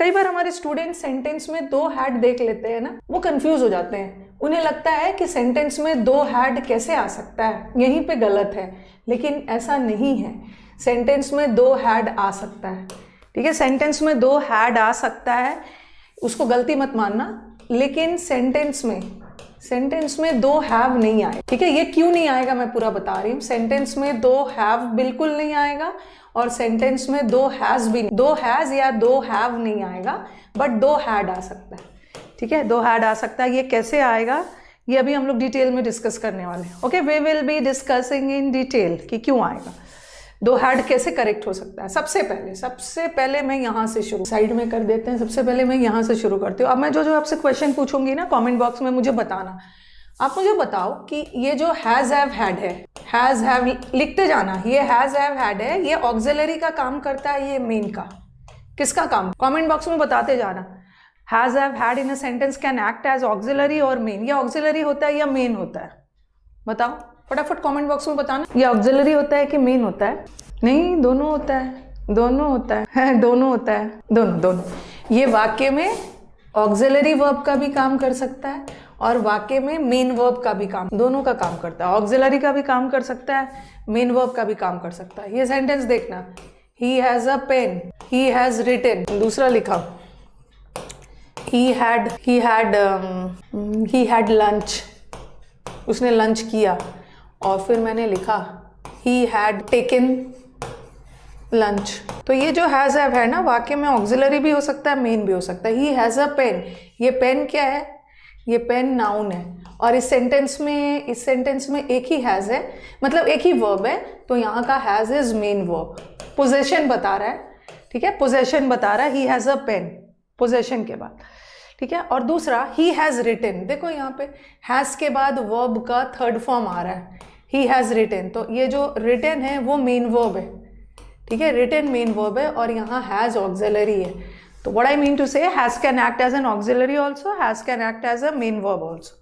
कई बार हमारे student sentence में दो हैड देख लेते हैं ना, वो कंफ्यूज हो जाते हैं। उन्हें लगता है कि सेंटेंस में दो हैड कैसे आ सकता है, यहीं पे गलत है। लेकिन ऐसा नहीं है, सेंटेंस में दो हैड आ सकता है। ठीक है, सेंटेंस में दो हैड आ सकता है, उसको गलती मत मानना। लेकिन सेंटेंस में दो हैव नहीं आए। ठीक है, ये क्यों नहीं आएगा मैं पूरा बता रही हूँ। सेंटेंस में दो हैव बिल्कुल नहीं आएगा और सेंटेंस में दो हैज भी, दो हैज या दो हैव नहीं आएगा, बट दो हैड आ सकता है। ठीक है, दो हैड आ सकता है। ये कैसे आएगा ये अभी हम लोग डिटेल में डिस्कस करने वाले हैं। Okay, we will be discussing in detail कि क्यों आएगा, दो हैड कैसे करेक्ट हो सकता है। सबसे पहले मैं यहाँ से शुरू, साइड में कर देते हैं। सबसे पहले मैं यहाँ से शुरू करती हूँ। अब मैं जो आपसे क्वेश्चन पूछूंगी ना, कमेंट बॉक्स में मुझे बताना। आप मुझे बताओ कि ये जो हैज हैव हैड है, हैज हैव लिखते जाना, ये हैज हैव हैड है, ये ऑक्सिलरी का काम करता है, ये मेन का, किसका काम? कमेंट बॉक्स में बताते जाना। Has have had in a sentence can act as auxiliary और मेन। ये ऑक्सिलरी होता है या मेन होता है? बताओ फटाफट कमेंट बॉक्स में बताना। ये ऑक्सिलरी होता है कि मेन होता है? नहीं, दोनों होता है, दोनों होता है, दोनों होता है, दोनों। ये वाक्य में ऑक्सिलरी वर्ब का भी काम कर सकता है और वाक्य में मेन वर्ब का भी काम, दोनों का काम करता है। ऑक्सिलरी का भी काम कर सकता है, मेन वर्ब का भी काम कर सकता है। ये सेंटेंस देखना, he has a pen, he has written. दूसरा लिखा, he had lunch, उसने लंच किया। और फिर मैंने लिखा he had taken lunch। तो ये जो हैज हैव है ना, वाक्य में ऑक्सिलरी भी हो सकता है, मेन भी हो सकता है। he has a pen, ये पेन क्या है? ये पेन नाउन है। और इस सेंटेंस में एक ही हैज है, मतलब एक ही वर्ब है, तो यहाँ का has is main verb. Possession बता रहा है, ठीक है, पोजेशन बता रहा है, he has a pen, possession के बाद। ठीक है, और दूसरा he has written, देखो यहाँ पे हैज के बाद वर्ब का थर्ड फॉर्म आ रहा है, he has written। तो ये जो written है वो मेन वर्ब है। ठीक है, written मेन वर्ब है और यहाँ has ऑक्सिलरी है। तो what I mean to say, has can act as an auxiliary also, has can act as a main verb also।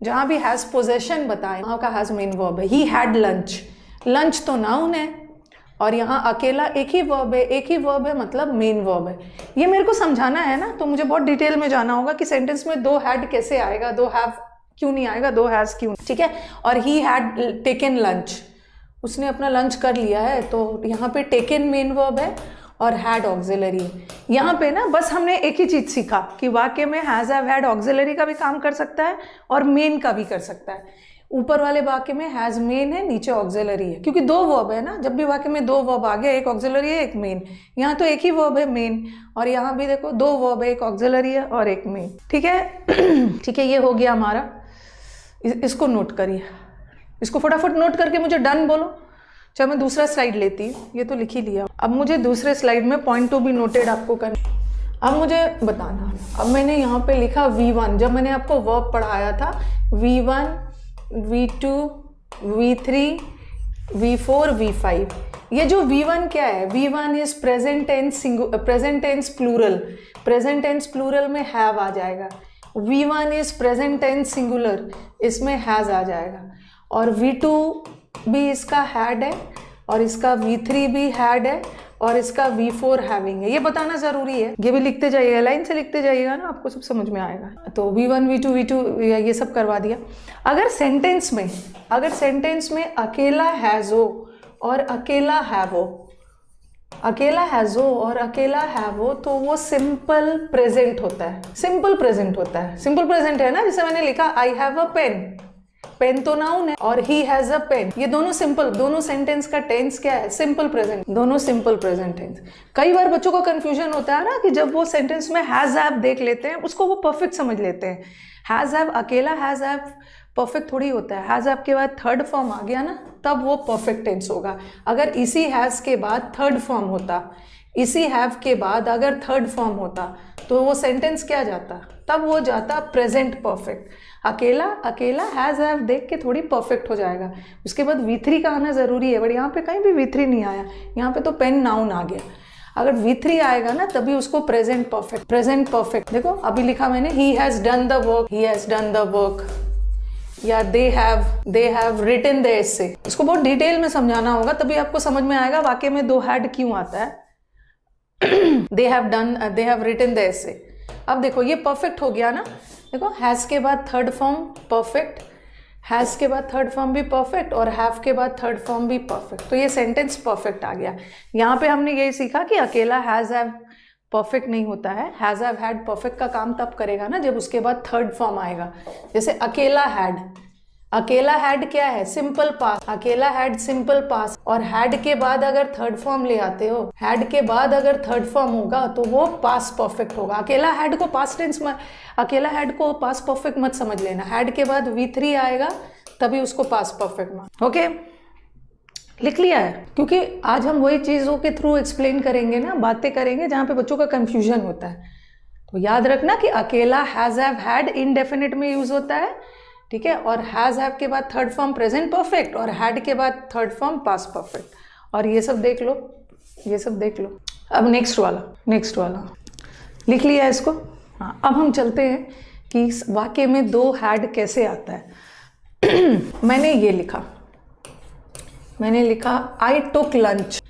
जहाँ भी has possession बताए, वहाँ का has मेन वर्ब है। he had lunch, lunch तो noun है और यहाँ अकेला एक ही वर्ब है, मतलब मेन वर्ब है। ये मेरे को समझाना है ना, तो मुझे बहुत डिटेल में जाना होगा कि सेंटेंस में दो हैड कैसे आएगा, दो हैव क्यों नहीं आएगा, दो हैज क्यों। ठीक है, और ही हैड टेकन लंच, उसने अपना लंच कर लिया है, तो यहाँ पे टेकन मेन वर्ब है और हैड ऑक्सिलरी। यहाँ पे ना बस हमने एक ही चीज सीखा कि वाक्य में हैज हैव हैड ऑक्सिलरी का भी काम कर सकता है और मेन का भी कर सकता है। ऊपर वाले वाक्य में हैज मेन है, नीचे ऑक्सिलरी है, क्योंकि दो वर्ब है ना। जब भी वाक्य में दो वर्ब आ गया, एक ऑक्सिलरी है एक मेन। यहाँ तो एक ही वर्ब है मेन, और यहाँ भी देखो दो वर्ब है, एक ऑक्सिलरी है और एक मेन। ठीक है ठीक है, ये हो गया हमारा। इसको नोट करिए, इसको फटाफट नोट करके मुझे डन बोलो। चलो मैं दूसरा स्लाइड लेती हूँ, ये तो लिख ही लिया। अब मुझे दूसरे स्लाइड में पॉइंट टू बी नोटेड आपको करना। अब मुझे बताना, अब मैंने यहाँ पे लिखा V1, जब मैंने आपको वर्ब पढ़ाया था V1, V2, V3, V4, V5। ये जो V1 क्या है? V1 is present tense plural. Present tense plural में हैव आ जाएगा। V1 is present tense singular, इसमें हैज आ जाएगा। और V2 भी इसका हैड है और इसका V3 भी हैड है और इसका V4 हैविंग है। ये बताना जरूरी है, ये भी लिखते जाइएगा, लाइन से लिखते जाइएगा ना, आपको सब समझ में आएगा। तो V1, V2 ये सब करवा दिया। अगर सेंटेंस में अकेला हैज हो और अकेला हैव हो, अकेला हैज हो और अकेला हैव हो, तो वो सिंपल प्रेजेंट होता है। सिंपल प्रेजेंट है ना, जैसे मैंने लिखा I have a pen, pen तो नाउन है और ही हैज अ पेन, ये दोनों सिंपल, दोनों सेंटेंस का टेंस क्या है? सिंपल प्रेजेंट, दोनों सिंपल प्रेजेंट टेंस। कई बार बच्चों को कंफ्यूजन होता है ना कि जब वो सेंटेंस में हैज हैव देख लेते हैं, उसको वो परफेक्ट समझ लेते हैं। हैज हैव, अकेला हैज हैव परफेक्ट थोड़ी होता है। हैज हैव के बाद थर्ड फॉर्म आ गया ना, तब वो परफेक्ट टेंस होगा। अगर इसी हैज के बाद थर्ड फॉर्म होता, इसी हैव के बाद अगर थर्ड फॉर्म होता, तो वो सेंटेंस क्या जाता? तब वो जाता प्रेजेंट परफेक्ट। अकेला हैज हैव देख के थोड़ी परफेक्ट हो जाएगा। उसके बाद V3 का आना जरूरी है, बट यहाँ पे कहीं भी V3 नहीं आया, यहाँ पे तो पेन नाउन आ गया। अगर V3 आएगा ना, तभी उसको प्रेजेंट परफेक्ट। देखो अभी लिखा मैंने, he has done the work, या they have written the essay. इसको बहुत डिटेल में समझाना होगा, तभी आपको समझ में आएगा वाक्य में दो हैड क्यों आता है। They have written the essay. अब देखो ये परफेक्ट हो गया ना, देखो हैज़ के बाद थर्ड फॉर्म परफेक्ट, हैज़ के बाद थर्ड फॉर्म भी परफेक्ट और हैव के बाद थर्ड फॉर्म भी परफेक्ट, तो ये सेंटेंस परफेक्ट आ गया। यहाँ पे हमने यही सीखा कि अकेला हैज़ हैव परफेक्ट नहीं होता है, हैज़ हैव हैड परफेक्ट का काम तब करेगा ना जब उसके बाद थर्ड फॉर्म आएगा। जैसे अकेला हैड, अकेला हैड क्या है, सिंपल पास, अकेला हैड सिंपल पास, और हैड के बाद अगर थर्ड फॉर्म ले आते हो, हैड के बाद अगर थर्ड फॉर्म होगा तो वो पास परफेक्ट होगा। अकेला हैड को पास्ट टेंस में, अकेला हैड को पास परफेक्ट मत समझ लेना, हैड के बाद V3 आएगा तभी उसको पास परफेक्ट मान। ओके, लिख लिया है, क्योंकि आज हम वही चीज़ों के थ्रू एक्सप्लेन करेंगे ना, बातें करेंगे जहाँ पे बच्चों का कंफ्यूजन होता है। तो याद रखना कि अकेला हैज़ हैव हैड इनडेफिनिट में यूज होता है, ठीक है, और हैज़ हैव के बाद थर्ड फॉर्म प्रेजेंट परफेक्ट और हैड के बाद थर्ड फॉर्म पास्ट परफेक्ट। और ये सब देख लो, ये सब देख लो। अब नेक्स्ट वाला लिख लिया है इसको। हाँ, अब हम चलते हैं कि इस वाक्य में दो हैड कैसे आता है। मैंने ये लिखा, मैंने लिखा आई टुक लंच,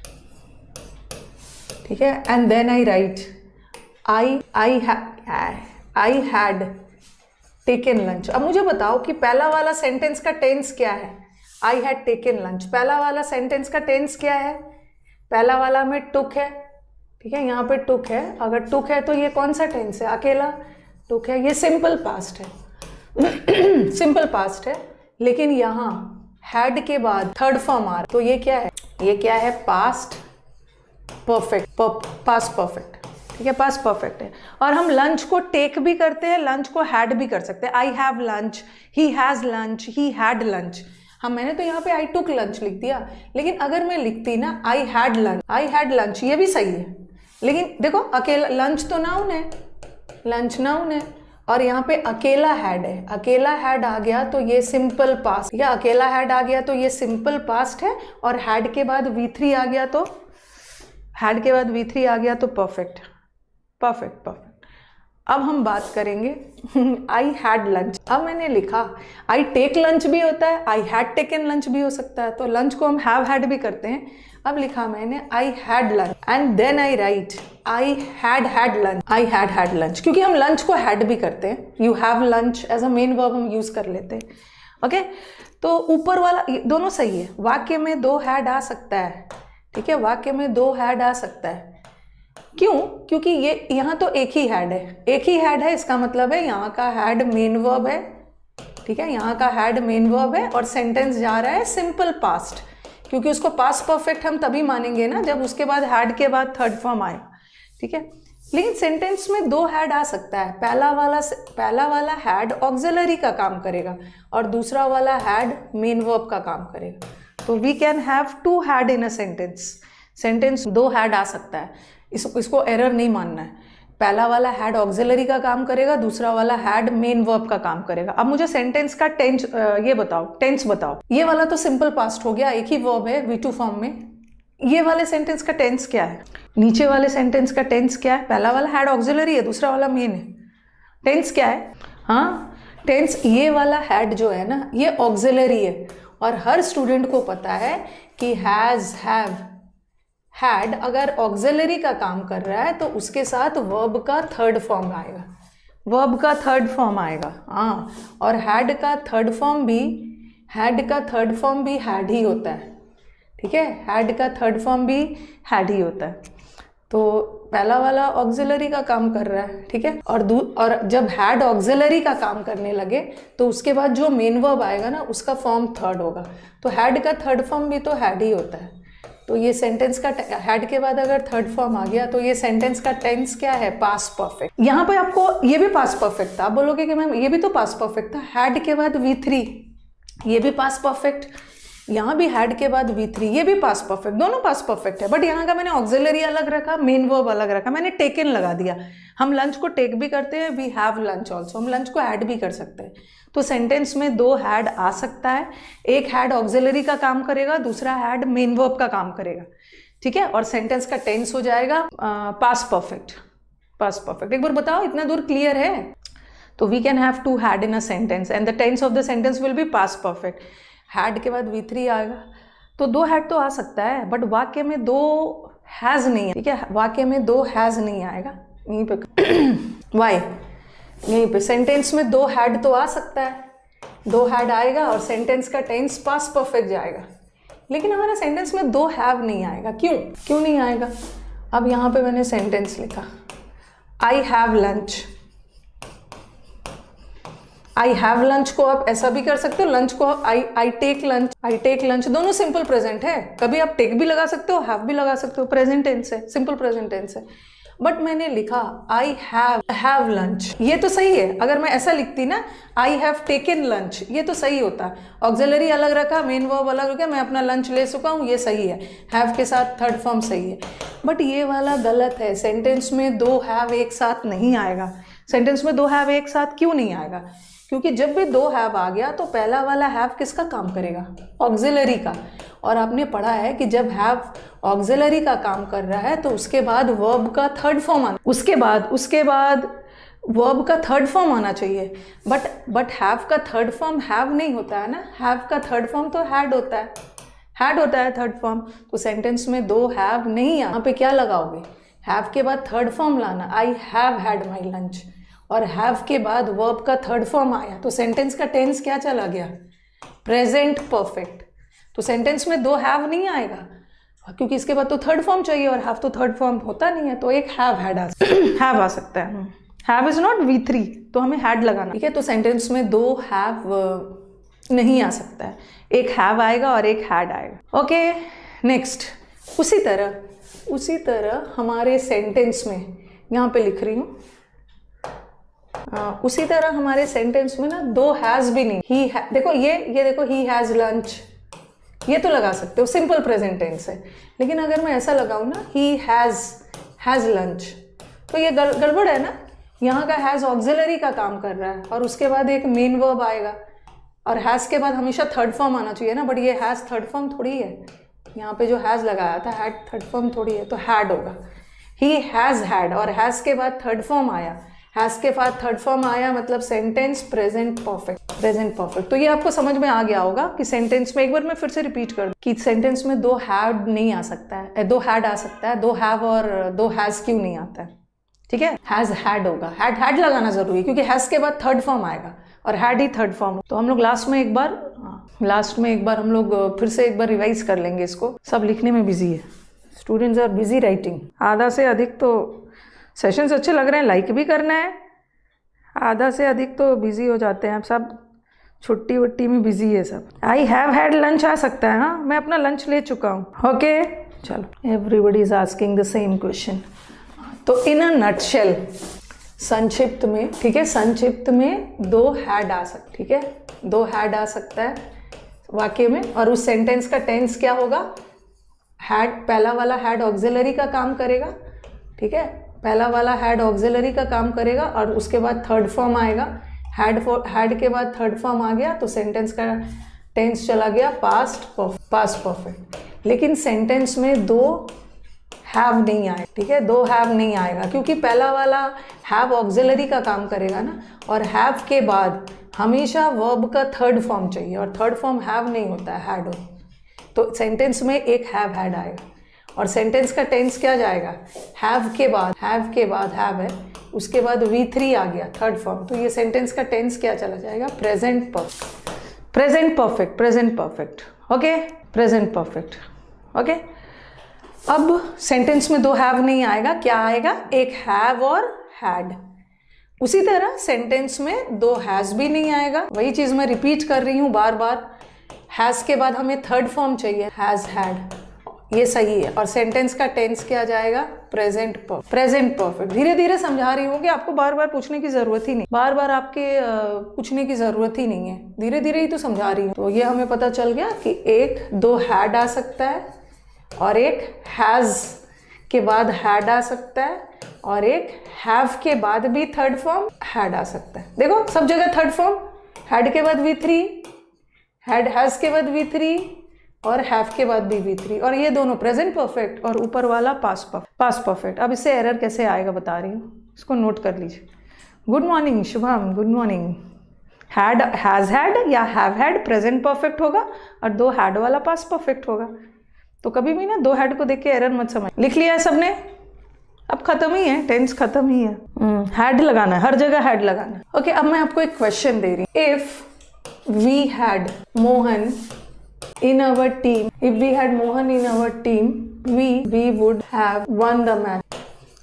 ठीक है, and then I write I had taken lunch. अब मुझे बताओ कि पहला वाला सेंटेंस का टेंस क्या है, आई हैड टेकन लंच। पहला वाला सेंटेंस का टेंस क्या है, पहला वाला में टुक है, ठीक है, यहाँ पे टुक है। अगर टुक है तो ये कौन सा टेंस है, अकेला टुक है, ये सिंपल पास्ट है। सिंपल पास्ट है, लेकिन यहाँ हैड के बाद थर्ड फॉर्म आ रहा, तो ये क्या है, ये क्या है, पास्ट परफेक्ट, पास्ट परफेक्ट, ठीक है, पास्ट परफेक्ट है। और हम लंच को टेक भी करते हैं, लंच को हैड भी कर सकते हैं। I have lunch, he has lunch, he had lunch. हम, मैंने तो यहाँ पे आई टुक लंच लिख दिया, लेकिन अगर मैं लिखती ना आई हैड लंच, ये भी सही है। लेकिन देखो अकेला, लंच तो नाउन है, लंच नाउन है, और यहाँ पे अकेला हैड है, अकेला हैड आ गया तो ये सिंपल पास्ट, या अकेला हैड आ गया तो ये सिंपल पास्ट है, और हैड के बाद V3 आ गया तो, हैड के बाद V3 आ गया तो परफेक्ट, परफेक्ट परफेक्ट। अब हम बात करेंगे आई हैड लंच। अब मैंने लिखा आई टेक लंच भी होता है, आई हैड टेकन लंच भी हो सकता है, तो लंच को हम हैव हैड भी करते हैं। अब लिखा मैंने I had lunch and then I write I had lunch, I had lunch, क्योंकि हम लंच को हैड भी करते हैं। You have lunch as a main verb हम यूज कर लेते हैं। ओके, तो ऊपर वाला दोनों सही है, वाक्य में दो हैड आ सकता है, ठीक है, वाक्य में दो हैड आ सकता है। क्यों, क्योंकि ये यहाँ तो एक ही हैड है, एक ही हैड है, इसका मतलब है यहाँ का हैड मेन वर्ब है, ठीक है, यहाँ का हैड मेन वर्ब है, और सेंटेंस जा रहा है सिंपल पास्ट, क्योंकि उसको पास्ट परफेक्ट हम तभी मानेंगे ना जब उसके बाद हैड के बाद थर्ड फॉर्म आए, ठीक है। लेकिन सेंटेंस में दो हैड आ सकता है, पहला वाला हैड ऑक्सिलरी का काम करेगा और दूसरा वाला हैड मेन वर्ब का काम करेगा। तो we can have two had in a sentence, sentence दो हैड आ सकता है, इसको एरर नहीं मानना है। पहला वाला हैड ऑक्सिलरी का काम करेगा, दूसरा वाला हैड मेन वर्ब का काम करेगा। अब मुझे सेंटेंस का टेंस ये बताओ, टेंस बताओ। ये वाला तो सिंपल पास्ट हो गया, एक ही वर्ब है V2 फॉर्म में। ये वाले सेंटेंस का टेंस क्या है, नीचे वाले सेंटेंस का टेंस क्या है, पहला वाला हैड ऑक्सिलरी है, दूसरा वाला मेन है, टेंस क्या है, हाँ टेंस, ये वाला हैड जो है ना ये ऑक्सिलरी है, और हर स्टूडेंट को पता है कि हैज, हैव, हैड अगर ऑक्सिलरी का काम कर रहा है तो उसके साथ वर्ब का थर्ड फॉर्म आएगा, वर्ब का थर्ड फॉर्म आएगा, हाँ, और हैड का थर्ड फॉर्म भी, हैड का थर्ड फॉर्म भी हैड ही होता है, ठीक है, हैड का थर्ड फॉर्म भी हैड ही होता है। तो पहला वाला ऑक्सिलरी का काम कर रहा है, ठीक है, और जब हैड ऑक्सिलरी का काम करने लगे तो उसके बाद जो मेन वर्ब आएगा ना उसका फॉर्म थर्ड होगा, तो हैड का थर्ड फॉर्म भी तो हैड ही होता है। तो ये सेंटेंस का हैड के बाद अगर थर्ड फॉर्म आ गया तो ये सेंटेंस का टेंस क्या है, पास्ट परफेक्ट। यहाँ पे आपको ये भी पास्ट परफेक्ट था, आप बोलोगे कि मैम ये भी तो पास्ट परफेक्ट था, हैड के बाद V3 ये भी पास्ट परफेक्ट, यहाँ भी हैड के बाद V3 ये भी पास्ट परफेक्ट, दोनों पास्ट परफेक्ट है। बट यहाँ का मैंने ऑक्सिलरी अलग रखा, मेन वर्ब अलग रखा, मैंने टेकन लगा दिया। हम लंच को टेक भी करते हैं, वी हैव लंच ऑल्सो, हम लंच को ऐड भी कर सकते हैं। तो सेंटेंस में दो हैड आ सकता है, एक हैड ऑक्सिलरी का काम करेगा, दूसरा हैड मेन वर्ब का काम करेगा, ठीक है, और सेंटेंस का टेंस हो जाएगा पास्ट परफेक्ट, पास्ट परफेक्ट। एक बार बताओ, इतना दूर क्लियर है? तो we can have two had in a sentence and the tense of the sentence will be past perfect. Had के बाद V3 आएगा तो दो हैड तो आ सकता है, बट वाक्य में दो हैज़ नहीं है, ठीक है। वाक्य में दो हैज़ नहीं आएगा, यहीं पे वाई, यहीं पे सेंटेंस में दो हैड तो आ सकता है, दो हैड आएगा और सेंटेंस का टेंस पास्ट परफेक्ट जाएगा, लेकिन हमारा सेंटेंस में दो हैव नहीं आएगा। क्यों नहीं आएगा? अब यहाँ पे मैंने सेंटेंस लिखा, I have lunch. I have lunch को आप ऐसा भी कर सकते हो, लंच को आई टेक लंच, दोनों सिंपल प्रेजेंट है। कभी आप टेक भी लगा सकते हो, हैव भी लगा सकते हो, प्रेजेंट टेंस है, सिंपल प्रेजेंट टेंस है। बट मैंने लिखा आई हैव लंच, ये तो सही है। अगर मैं ऐसा लिखती ना, आई हैव टेकन लंच, ये तो सही होता। ऑक्सिलरी अलग रखा, मेन वर्ब अलग रखा, मैं अपना लंच ले चुका हूँ, ये सही है। हैव के साथ थर्ड फॉर्म सही है। बट ये वाला गलत है, सेंटेंस में दो हैव एक साथ नहीं आएगा। सेंटेंस में दो हैव एक साथ क्यों नहीं आएगा? क्योंकि जब भी दो हैव आ गया तो पहला वाला हैव किसका काम करेगा? ऑक्सिलरी का। और आपने पढ़ा है कि जब हैव ऑक्सिलरी का काम कर रहा है तो उसके बाद वर्ब का थर्ड फॉर्म आना, उसके बाद वर्ब का थर्ड फॉर्म आना चाहिए। बट हैव का थर्ड फॉर्म हैव नहीं होता है ना, हैव का थर्ड फॉर्म तो हैड होता है थर्ड फॉर्म। तो सेंटेंस में दो हैव नहीं, यहाँ पे क्या लगाओगे? हैव के बाद थर्ड फॉर्म लाना, I have had my lunch, और हैव के बाद वर्ब का थर्ड फॉर्म आया तो सेंटेंस का टेंस क्या चला गया? Present perfect. तो सेंटेंस में दो हैव नहीं आएगा, क्योंकि इसके बाद तो थर्ड फॉर्म चाहिए और हैव तो थर्ड फॉर्म होता नहीं है, तो एक हैव आ सकता है। हैव इज नॉट V3, तो हमें हैड लगाना, ठीक है। तो सेंटेंस में दो हैव नहीं आ सकता है, एक हैव आएगा और एक हैड आएगा। Okay, next. उसी तरह हमारे सेंटेंस में, यहाँ पे लिख रही हूँ, उसी तरह हमारे सेंटेंस में ना दो हैज भी नहीं। देखो ये देखो, ही हैज लंच, ये तो लगा सकते हो, सिंपल प्रेजेंट टेंस है। लेकिन अगर मैं ऐसा लगाऊं ना, ही हैज लंच, तो ये गड़बड़ है ना। यहाँ का हैज ऑक्सिलरी का काम कर रहा है और उसके बाद एक मेन वर्ब आएगा, और हैज के बाद हमेशा थर्ड फॉर्म आना चाहिए ना, बट ये हैज थर्ड फॉर्म थोड़ी है। यहाँ पे जो हैज लगाया था हैड थर्ड फॉर्म थोड़ी है, तो हैड होगा। ही हैज हैड, और हैज के बाद थर्ड फॉर्म आया, हैज के बाद थर्ड फॉर्म आया, मतलब सेंटेंस प्रेजेंट परफेक्ट। तो ये आपको समझ में आ गया होगा कि सेंटेंस में, एक बार मैं फिर से रिपीट कर दूं कि सेंटेंस में दो हैड नहीं आ सकता है, दो हैड आ सकता है, दो हैव और दो हैज क्यों नहीं आता है? ठीक है, हैज हैड होगा, हैड लगाना जरूरी है, क्योंकि हैज के बाद थर्ड फॉर्म आएगा और हैड ही थर्ड फॉर्म। तो हम लोग लास्ट में एक बार हम लोग फिर से एक बार रिवाइज कर लेंगे इसको। सब लिखने में बिजी है, स्टूडेंट्स आर बिजी राइटिंग। आधा से अधिक तो सेशंस अच्छे लग रहे हैं, लाइक भी करना है। आधा से अधिक तो बिजी हो जाते हैं, अब सब छुट्टी वुट्टी में बिजी है सब। आई हैव हैड लंच आ सकता है, हाँ, मैं अपना लंच ले चुका हूँ। ओके, चलो, everybody is asking the same question. तो इन अ नटशेल, संक्षिप्त में, ठीक है, संक्षिप्त में दो हैड आ सकता, ठीक है, दो हैड आ सकता है वाक्य में, और उस सेंटेंस का टेंस क्या होगा? हैड, पहला वाला हैड ऑक्सिलरी का काम करेगा, ठीक है, पहला वाला हैड ऑक्सिलरी का काम करेगा और उसके बाद थर्ड फॉर्म आएगा। हैड के बाद थर्ड फॉर्म आ गया तो सेंटेंस का टेंस चला गया पास्ट परफेक्ट। लेकिन सेंटेंस में दो हैव नहीं आए, ठीक है, दो हैव नहीं आएगा, क्योंकि पहला वाला हैव ऑक्सिलरी का काम करेगा ना, और हैव के बाद हमेशा वर्ब का थर्ड फॉर्म चाहिए, और थर्ड फॉर्म हैव नहीं होता है, हैड हो। तो सेंटेंस में एक हैव हैड आएगा, और सेंटेंस का टेंस क्या जाएगा? हैव के बाद हैव है, उसके बाद V3 आ गया थर्ड फॉर्म, तो ये सेंटेंस का टेंस क्या चला जाएगा? Present perfect. Okay, present perfect. Okay, अब सेंटेंस में दो हैव नहीं आएगा, क्या आएगा? एक हैव और हैड। उसी तरह सेंटेंस में दो हैज भी नहीं आएगा, वही चीज मैं रिपीट कर रही हूँ बार बार। हैज के बाद हमें थर्ड फॉर्म चाहिए, हैज हैड, ये सही है, और सेंटेंस का टेंस क्या जाएगा? Present perfect. धीरे धीरे समझा रही हूँ कि आपको बार बार पूछने की जरूरत ही नहीं, बार बार आपके पूछने की जरूरत ही नहीं है, धीरे धीरे ही तो समझा रही हूँ। तो ये हमें पता चल गया कि एक दो हैड आ सकता है, और एक हैज के बाद हैड आ सकता है, और एक हैव के बाद भी थर्ड फॉर्म हैड आ सकता है। देखो सब जगह थर्ड फॉर्म, हैड के बाद V3, हैज के बाद V3, और हैव के बाद भी V3, और ये दोनों प्रेजेंट परफेक्ट, और ऊपर वाला पास्ट परफेक्ट। अब इससे एरर कैसे आएगा बता रही हूँ, इसको नोट कर लीजिए। Good morning Shubham, good morning. Had, has had या हैव हैड प्रेजेंट परफेक्ट होगा, और दो हैड वाला पास्ट परफेक्ट होगा। तो कभी भी ना दो हैड को देख के एरर मत समझ। लिख लिया है सबने? अब खत्म ही है, टेंस खत्म ही है। हैड लगाना है, हर जगह हैड लगाना है। ओके, अब मैं आपको एक क्वेश्चन दे रही हूँ। If we had Mohan in our team, if we had Mohan in our team, we would have won the match.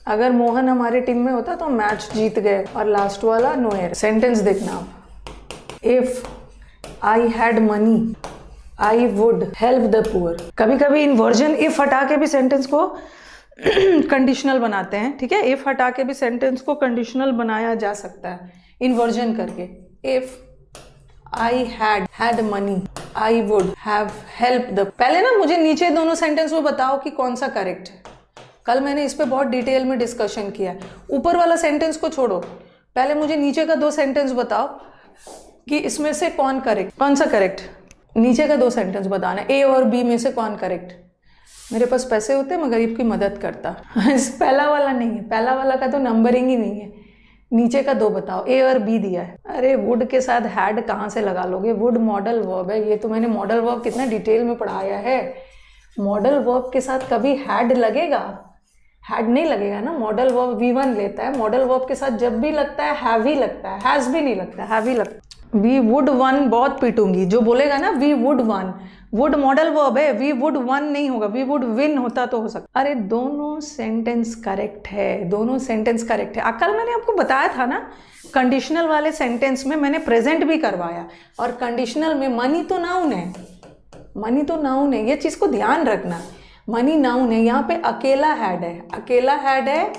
अगर मोहन हमारे टीम में होता तो मैच जीत गए। और लास्ट वाला नो एरर। सेंटेंस देखना आप। If I had money I would help the poor. कभी कभी इन्वर्जन इफ हटा के भी सेंटेंस को कंडीशनल बनाते हैं, ठीक है। इफ हटा के भी सेंटेंस को कंडीशनल बनाया जा सकता है इन्वर्जन करके। If I had money I would have help the. पहले ना मुझे नीचे दोनों सेंटेंस में बताओ कि कौन सा करेक्ट है। कल मैंने इस पे बहुत डिटेल में डिस्कशन किया है। ऊपर वाला सेंटेंस को छोड़ो, पहले मुझे नीचे का दो सेंटेंस बताओ कि इसमें से कौन सा करेक्ट। नीचे का दो सेंटेंस बताना, ए और बी में से कौन करेक्ट। मेरे पास पैसे होते मैं गरीब की मदद करता। पहला वाला नहीं है, पहला वाला का तो नंबरिंग ही नहीं है। नीचे का दो बताओ, ए और बी दिया है। अरे वुड के साथ हैड कहाँ से लगा लोगे? वुड मॉडल वर्ब है। ये तो मैंने मॉडल वर्ब कितना डिटेल में पढ़ाया है। मॉडल वर्ब के साथ कभी हैड लगेगा? हैड नहीं लगेगा ना। मॉडल वर्ब V1 लेता है। मॉडल वर्ब के साथ जब भी लगता है हैव ही लगता है, हैज भी नहीं लगता, हैव ही लगता है। वी वुड वन बहुत पीटूंगी जो बोलेगा ना we would won. Would modal verb है, वी वुड वन नहीं होगा, वी वुड विन होता तो हो सकता। अरे दोनों सेंटेंस करेक्ट है, दोनों सेंटेंस करेक्ट है। कल मैंने आपको बताया था ना, कंडीशनल वाले सेंटेंस में मैंने प्रेजेंट भी करवाया और कंडीशनल में मनी तो नाउन है, मनी तो नाउन है। ये चीज को ध्यान रखना, मनी नाउन है। यहाँ पे अकेला हैड है, अकेला हैड है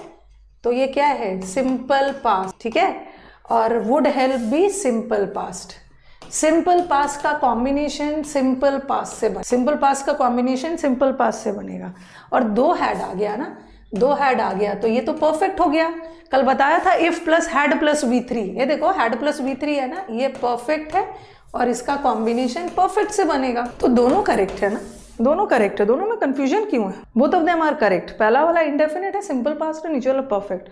तो ये क्या है? सिंपल पास्ट, ठीक है। और वुड हेल्प भी सिंपल पास्ट। सिंपल पास्ट का कॉम्बिनेशन सिंपल पास्ट से सिंपल पास्ट का कॉम्बिनेशन सिंपल पास्ट से बनेगा। और दो हैड आ गया ना, दो हैड आ गया तो ये तो परफेक्ट हो गया। कल बताया था if plus had plus V3। ये देखो हैड प्लस V3 है ना, ये परफेक्ट है और इसका कॉम्बिनेशन परफेक्ट से बनेगा। तो दोनों करेक्ट है ना, दोनों करेक्ट है। दोनों में कंफ्यूजन क्यों है? Both of them are correct. पहला वाला इंडेफिनिट है, सिंपल पास्ट है, नीचे वाला परफेक्ट।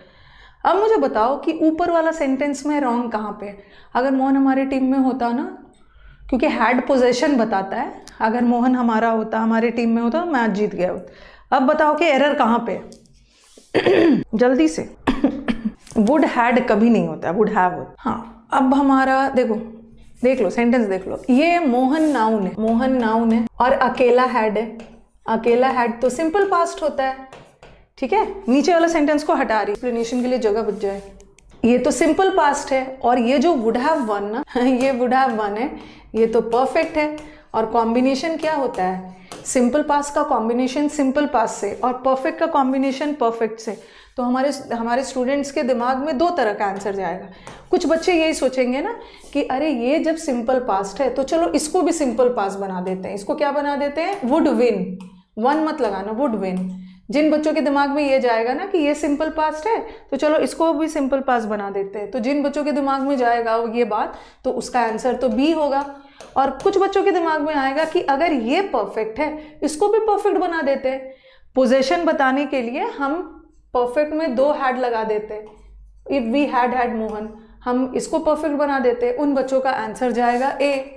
अब मुझे बताओ कि ऊपर वाला सेंटेंस में रॉन्ग कहाँ पे? अगर मोहन हमारी टीम में होता ना, क्योंकि हैड पोजेशन बताता है, अगर मोहन हमारा होता, हमारी टीम में होता तो मैच जीत गया होता। अब बताओ कि एरर कहाँ पे? जल्दी से। वुड हैड कभी नहीं होता, वुड हैव होता। हाँ, अब हमारा देखो, देख लो सेंटेंस देख लो। ये मोहन नाउन है, मोहन नाउन है और अकेला हैड है। अकेला हैड तो सिंपल पास्ट होता है, ठीक है। नीचे वाला सेंटेंस को हटा रही, एक्सप्लेनेशन के लिए जगह बच जाए। ये तो सिंपल पास्ट है और ये जो वुड हैव वन ना, ये वुड हैव वन है, ये तो परफेक्ट है। और कॉम्बिनेशन क्या होता है? सिंपल पास्ट का कॉम्बिनेशन सिंपल पास्ट से और परफेक्ट का कॉम्बिनेशन परफेक्ट से। तो हमारे स्टूडेंट्स के दिमाग में दो तरह का आंसर जाएगा। कुछ बच्चे यही सोचेंगे ना कि अरे ये जब सिंपल पास्ट है तो चलो इसको भी सिंपल पास्ट बना देते हैं। इसको क्या बना देते हैं? Would win. वन मत लगाना, वुड विन। जिन बच्चों के दिमाग में ये जाएगा ना कि ये सिंपल पास्ट है तो चलो इसको भी सिंपल पास्ट बना देते हैं, तो जिन बच्चों के दिमाग में जाएगा ये बात तो उसका आंसर तो बी होगा। और कुछ बच्चों के दिमाग में आएगा कि अगर ये परफेक्ट है इसको भी परफेक्ट बना देते हैं। पोजीशन बताने के लिए हम परफेक्ट में दो हैड लगा देते हैं। इफ वी हैड मोहन, हम इसको परफेक्ट बना देते हैं। उन बच्चों का आंसर जाएगा ए।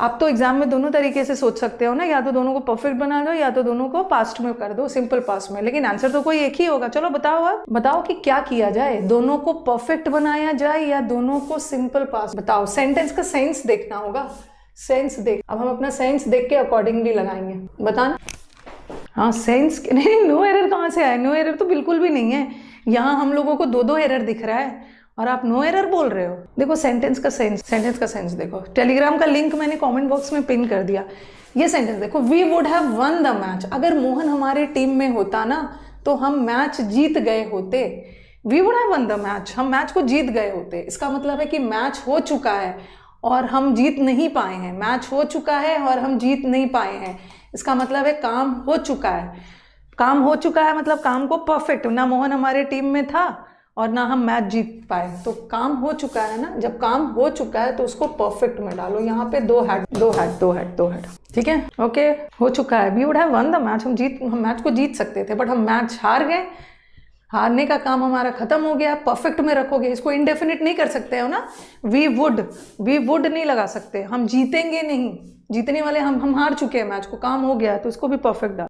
आप तो एग्जाम में दोनों तरीके से सोच सकते हो ना, या तो दोनों को परफेक्ट बना दो या तो दोनों को पास्ट में कर दो, सिंपल पास्ट में, लेकिन आंसर तो कोई एक ही होगा। चलो बताओ, अब बताओ कि क्या किया जाए? दोनों को परफेक्ट बनाया जाए या दोनों को सिंपल पास्ट? बताओ। सेंटेंस का सेंस देखना होगा, सेंस देख। अब हम अपना सेंस देख के अकॉर्डिंगली लगाएंगे, बताना। हाँ सेंस नहीं, नो एरर कहाँ से आए? नो एरर तो बिल्कुल भी नहीं है। यहाँ हम लोगों को दो दो एरर दिख रहा है और आप नो एरर बोल रहे हो। देखो सेंटेंस का सेंस देखो। टेलीग्राम का लिंक मैंने कमेंट बॉक्स में पिन कर दिया। ये सेंटेंस देखो, we would have won the match. अगर मोहन हमारी टीम में होता ना तो हम मैच जीत गए होते। We would have won the match, हम मैच को जीत गए होते। इसका मतलब है कि मैच हो चुका है और हम जीत नहीं पाए हैं। मैच हो चुका है और हम जीत नहीं पाए हैं, इसका मतलब है काम हो चुका है। काम हो चुका है मतलब काम को परफेक्ट, ना मोहन हमारे टीम में था और ना हम मैच जीत पाए, तो काम हो चुका है ना। जब काम हो चुका है तो उसको परफेक्ट में डालो। यहाँ पे दो हैड, ठीक है। ओके, हो चुका है। We would have won the match, हम मैच को जीत सकते थे बट हम मैच हार गए। हारने का काम हमारा खत्म हो गया। परफेक्ट में रखोगे, इसको इंडेफिनिट नहीं कर सकते हो ना। वी वुड नहीं लगा सकते, हम जीतेंगे नहीं, जीतने वाले हम हार चुके हैं मैच को, काम हो गया, तो इसको भी परफेक्ट डाल।